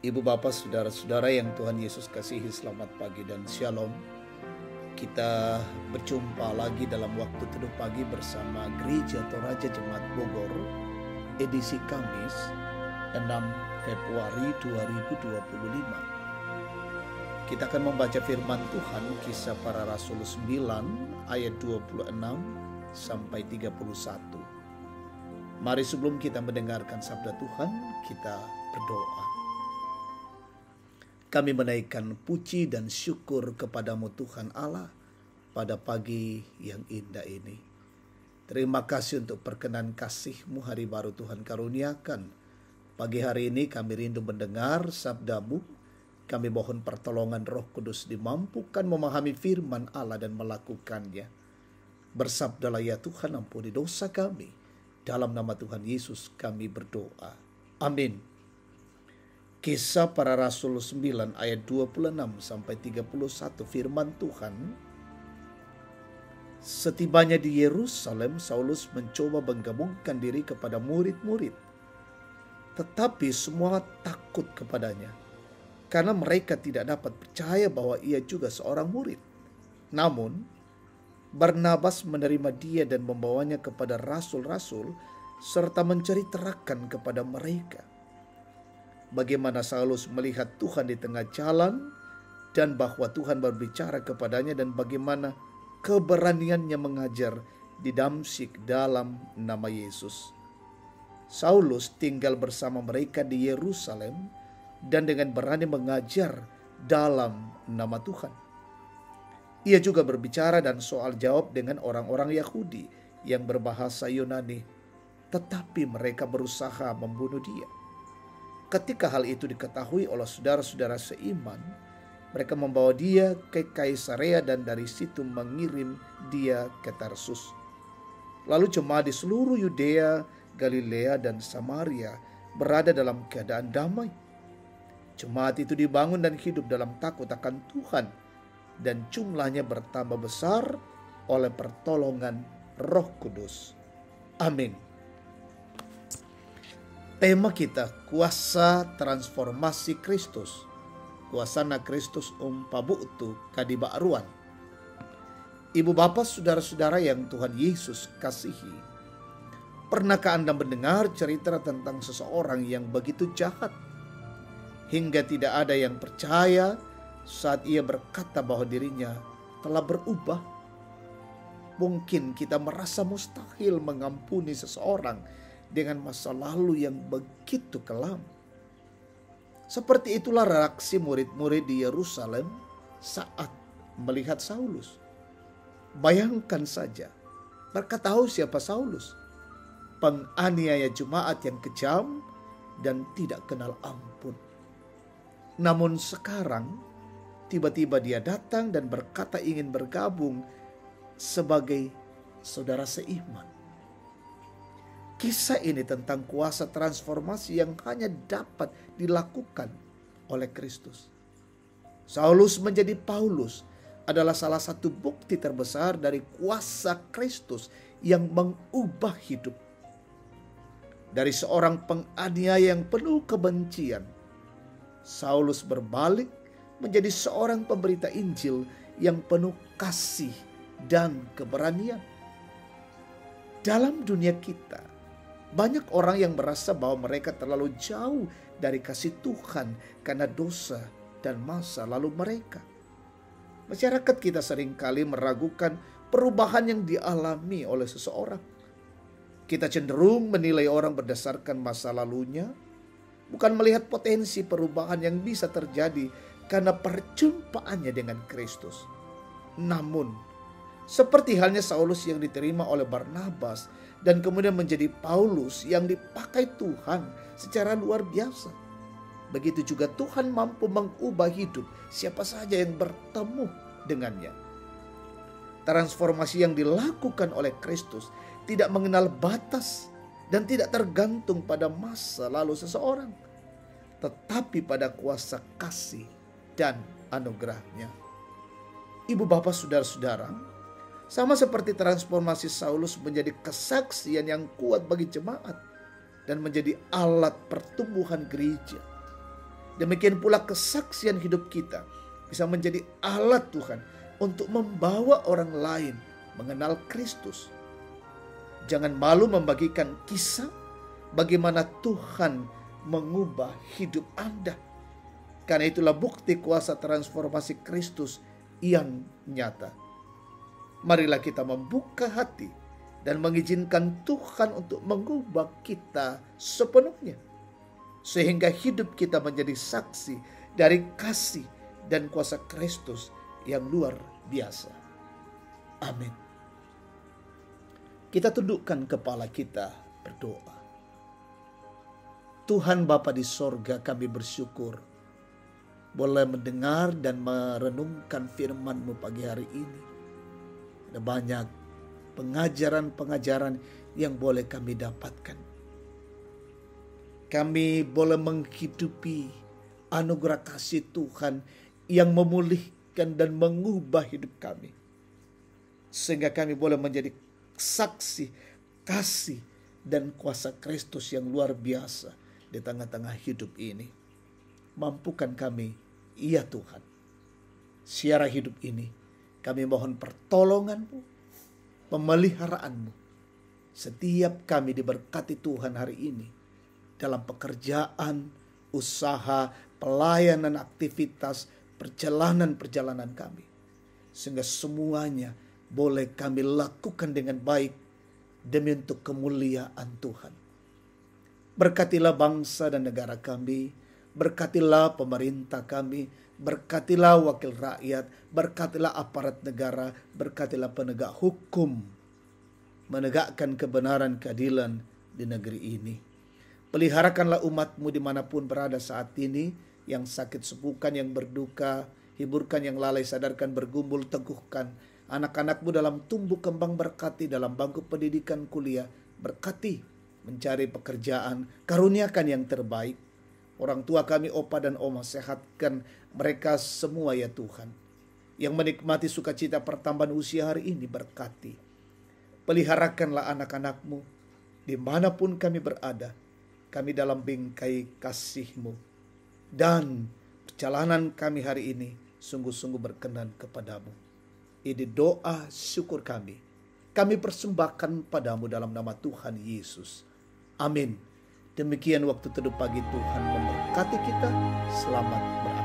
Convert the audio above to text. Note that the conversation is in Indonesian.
Ibu bapak saudara-saudara yang Tuhan Yesus kasihi, selamat pagi dan shalom. Kita berjumpa lagi dalam waktu teduh pagi bersama Gereja Toraja Jemaat Bogor, edisi Kamis 6 Februari 2025. Kita akan membaca firman Tuhan Kisah Para Rasul 9 ayat 26 sampai 31. Mari sebelum kita mendengarkan sabda Tuhan, kita berdoa. Kami menaikkan puji dan syukur kepadamu Tuhan Allah pada pagi yang indah ini. Terima kasih untuk perkenan kasih-Mu hari baru Tuhan karuniakan. Pagi hari ini kami rindu mendengar sabda-Mu. Kami mohon pertolongan Roh Kudus dimampukan memahami firman Allah dan melakukannya. Bersabdalah ya Tuhan, ampuni dosa kami. Dalam nama Tuhan Yesus kami berdoa. Amin. Kisah Para Rasul 9 ayat 26 sampai 31 firman Tuhan. Setibanya di Yerusalem, Saulus mencoba menggabungkan diri kepada murid-murid. Tetapi semua takut kepadanya, karena mereka tidak dapat percaya bahwa ia juga seorang murid. Namun, Barnabas menerima dia dan membawanya kepada rasul-rasul, serta menceritakan kepada mereka bagaimana Saulus melihat Tuhan di tengah jalan dan bahwa Tuhan berbicara kepadanya, dan bagaimana keberaniannya mengajar di Damsyik dalam nama Yesus. Saulus tinggal bersama mereka di Yerusalem dan dengan berani mengajar dalam nama Tuhan. Ia juga berbicara dan soal jawab dengan orang-orang Yahudi yang berbahasa Yunani, tetapi mereka berusaha membunuh dia. Ketika hal itu diketahui oleh saudara-saudara seiman, mereka membawa dia ke Kaisarea dan dari situ mengirim dia ke Tarsus. Lalu jemaat di seluruh Yudea, Galilea, dan Samaria berada dalam keadaan damai. Jemaat itu dibangun dan hidup dalam takut akan Tuhan, dan jumlahnya bertambah besar oleh pertolongan Roh Kudus. Amin. Tema kita, kuasa transformasi Kristus. Kuasana Kristus pabu'tu kadiba'ruan. Ibu bapak saudara-saudara yang Tuhan Yesus kasihi, pernahkah Anda mendengar cerita tentang seseorang yang begitu jahat hingga tidak ada yang percaya saat ia berkata bahwa dirinya telah berubah? Mungkin kita merasa mustahil mengampuni seseorang dengan masa lalu yang begitu kelam. Seperti itulah reaksi murid-murid di Yerusalem saat melihat Saulus. Bayangkan saja, mereka tahu siapa Saulus, penganiaya jemaat yang kejam dan tidak kenal ampun. Namun sekarang tiba-tiba dia datang dan berkata ingin bergabung sebagai saudara seiman. Kisah ini tentang kuasa transformasi yang hanya dapat dilakukan oleh Kristus. Saulus menjadi Paulus adalah salah satu bukti terbesar dari kuasa Kristus yang mengubah hidup. Dari seorang penganiaya yang penuh kebencian, Saulus berbalik menjadi seorang pemberita Injil yang penuh kasih dan keberanian. Dalam dunia kita, banyak orang yang merasa bahwa mereka terlalu jauh dari kasih Tuhan karena dosa dan masa lalu mereka. Masyarakat kita seringkali meragukan perubahan yang dialami oleh seseorang. Kita cenderung menilai orang berdasarkan masa lalunya, bukan melihat potensi perubahan yang bisa terjadi karena perjumpaannya dengan Kristus. Namun, seperti halnya Saulus yang diterima oleh Barnabas dan kemudian menjadi Paulus yang dipakai Tuhan secara luar biasa, begitu juga Tuhan mampu mengubah hidup siapa saja yang bertemu dengannya. Transformasi yang dilakukan oleh Kristus tidak mengenal batas dan tidak tergantung pada masa lalu seseorang, tetapi pada kuasa kasih dan anugerahnya. Ibu bapak saudara-saudara, sama seperti transformasi Saulus menjadi kesaksian yang kuat bagi jemaat dan menjadi alat pertumbuhan gereja, Demikian pula kesaksian hidup kita bisa menjadi alat Tuhan untuk membawa orang lain mengenal Kristus. Jangan malu membagikan kisah bagaimana Tuhan mengubah hidup Anda. Karena itulah bukti kuasa transformasi Kristus yang nyata. Marilah kita membuka hati dan mengizinkan Tuhan untuk mengubah kita sepenuhnya, sehingga hidup kita menjadi saksi dari kasih dan kuasa Kristus yang luar biasa. Amin. Kita tundukkan kepala kita berdoa. Tuhan Bapa di sorga, kami bersyukur boleh mendengar dan merenungkan firman-Mu pagi hari ini. Ada banyak pengajaran-pengajaran yang boleh kami dapatkan. Kami boleh menghidupi anugerah kasih Tuhan yang memulihkan dan mengubah hidup kami. Sehingga kami boleh menjadi saksi kasih dan kuasa Kristus yang luar biasa di tengah-tengah hidup ini. Mampukan kami, ya Tuhan. Siara hidup ini kami mohon pertolongan-Mu, pemeliharaanmu. Setiap kami diberkati Tuhan hari ini dalam pekerjaan, usaha, pelayanan, aktivitas, perjalanan-perjalanan kami. Sehingga semuanya boleh kami lakukan dengan baik demi untuk kemuliaan Tuhan. Berkatilah bangsa dan negara kami, berkatilah pemerintah kami, berkatilah wakil rakyat, berkatilah aparat negara, berkatilah penegak hukum, menegakkan kebenaran keadilan di negeri ini. Peliharakanlah umat-Mu dimanapun berada saat ini, yang sakit sembuhkan, yang berduka hiburkan, yang lalai sadarkan, bergumul teguhkan. Anak-anak-Mu dalam tumbuh kembang berkati, dalam bangku pendidikan kuliah berkati, mencari pekerjaan karuniakan yang terbaik. Orang tua kami, opa dan oma, sehatkan mereka semua ya Tuhan. Yang menikmati sukacita pertambahan usia hari ini berkati. Peliharakanlah anak-anak-Mu dimanapun kami berada. Kami dalam bingkai kasih-Mu. Dan perjalanan kami hari ini sungguh-sungguh berkenan kepadamu. Ini doa syukur kami. Kami persembahkan padamu dalam nama Tuhan Yesus. Amin. Demikian waktu teduh pagi, Tuhan memberkati kita. Selamat beraktivitas.